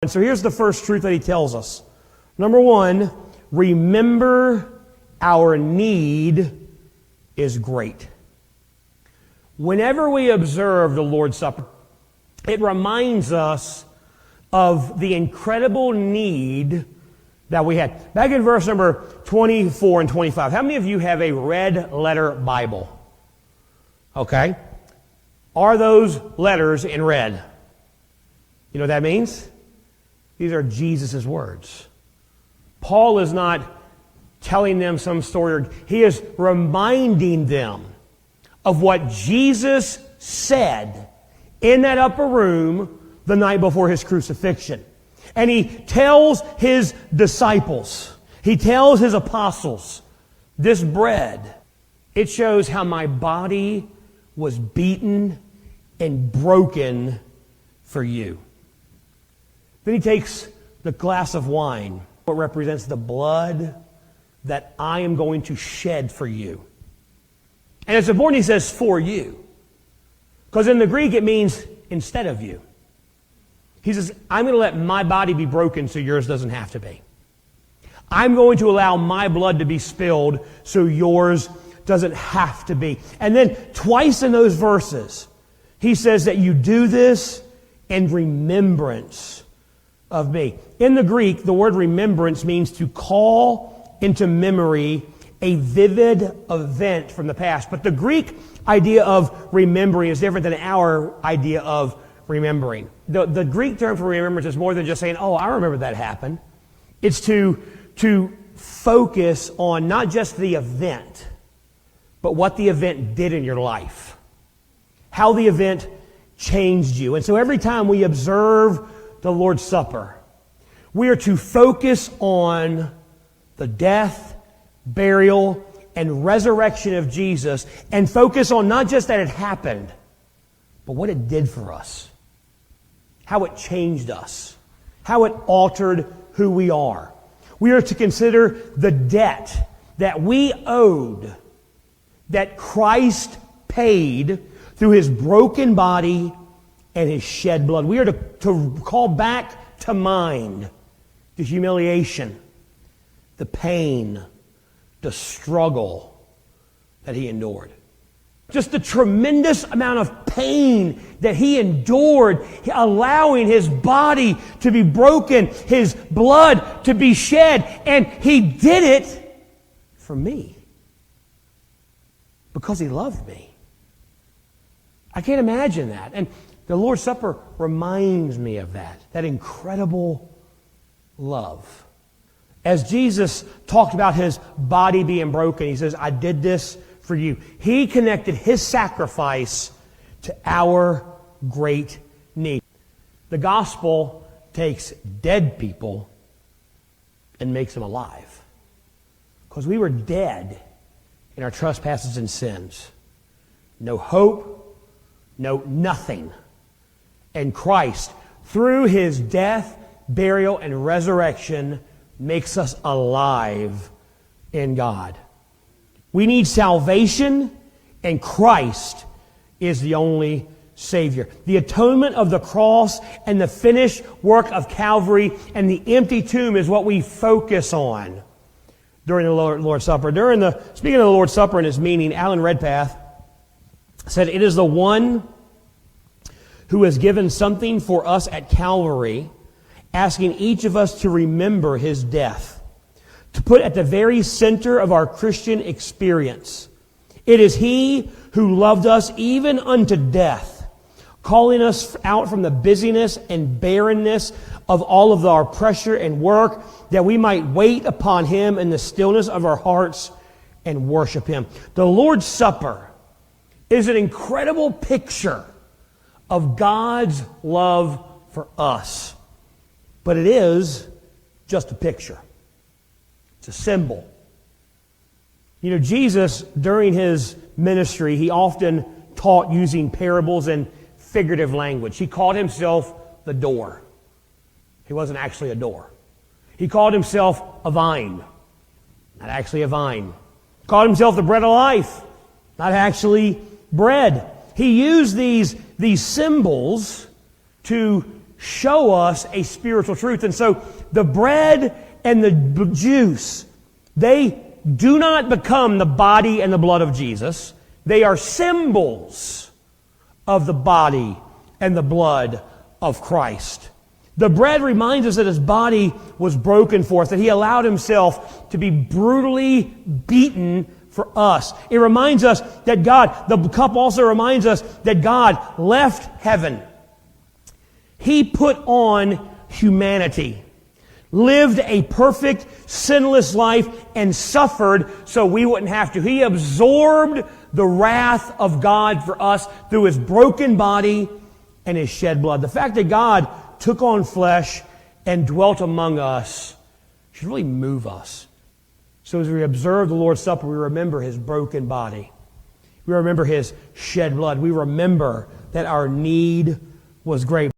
And so here's the first truth that he tells us. Number one, remember our need is great. Whenever we observe the Lord's Supper, it reminds us of the incredible need that we had. Back in verse number 24 and 25, how many of you have a red letter Bible? Okay. Are those letters in red? You know what that means? These are Jesus' words. Paul is not telling them some story. He is reminding them of what Jesus said in that upper room the night before his crucifixion. And he tells his disciples, he tells his apostles, this bread, it shows how my body was beaten and broken for you. Then he takes the glass of wine, what represents the blood that I am going to shed for you. And it's important he says for you, because in the Greek it means instead of you. He says, I'm going to let my body be broken so yours doesn't have to be. I'm going to allow my blood to be spilled so yours doesn't have to be. And then twice in those verses, he says that you do this in remembrance of me. In the Greek, the word remembrance means to call into memory a vivid event from the past. But the Greek idea of remembering is different than our idea of remembering. The Greek term for remembrance is more than just saying, oh, I remember that happened. It's to focus on not just the event, but what the event did in your life. How the event changed you. And so every time we observe the Lord's Supper, we are to focus on the death, burial, and resurrection of Jesus, and focus on not just that it happened, but what it did for us. How it changed us. How it altered who we are. We are to consider the debt that we owed, that Christ paid through His broken body and His shed blood. We are to call back to mind the humiliation, the pain, the struggle that He endured. Just the tremendous amount of pain that He endured, allowing His body to be broken, His blood to be shed, and He did it for me because He loved me. I can't imagine that. And the Lord's Supper reminds me of that incredible love. As Jesus talked about His body being broken, He says, I did this for you. He connected His sacrifice to our great need. The gospel takes dead people and makes them alive. Because we were dead in our trespasses and sins. No hope, no nothing. And Christ, through His death, burial, and resurrection, makes us alive in God. We need salvation, and Christ is the only Savior. The atonement of the cross and the finished work of Calvary and the empty tomb is what we focus on during the Lord's Supper. Speaking of the Lord's Supper and its meaning, Alan Redpath said, it is the one who has given something for us at Calvary, asking each of us to remember His death, to put at the very center of our Christian experience. It is He who loved us even unto death, calling us out from the busyness and barrenness of all of our pressure and work, that we might wait upon Him in the stillness of our hearts and worship Him. The Lord's Supper is an incredible picture of God's love for us. But it is just a picture. It's a symbol. You know, Jesus, during His ministry, He often taught using parables and figurative language. He called Himself the door. He wasn't actually a door. He called Himself a vine. Not actually a vine. He called Himself the bread of life. Not actually bread. He used these symbols to show us a spiritual truth. And so the bread and the juice, they do not become the body and the blood of Jesus. They are symbols of the body and the blood of Christ. The bread reminds us that His body was broken for us, that He allowed Himself to be brutally beaten for us. It reminds us that the cup also reminds us that God left heaven. He put on humanity, lived a perfect, sinless life, and suffered so we wouldn't have to. He absorbed the wrath of God for us through His broken body and His shed blood. The fact that God took on flesh and dwelt among us should really move us. So as we observe the Lord's Supper, we remember His broken body. We remember His shed blood. We remember that our need was great.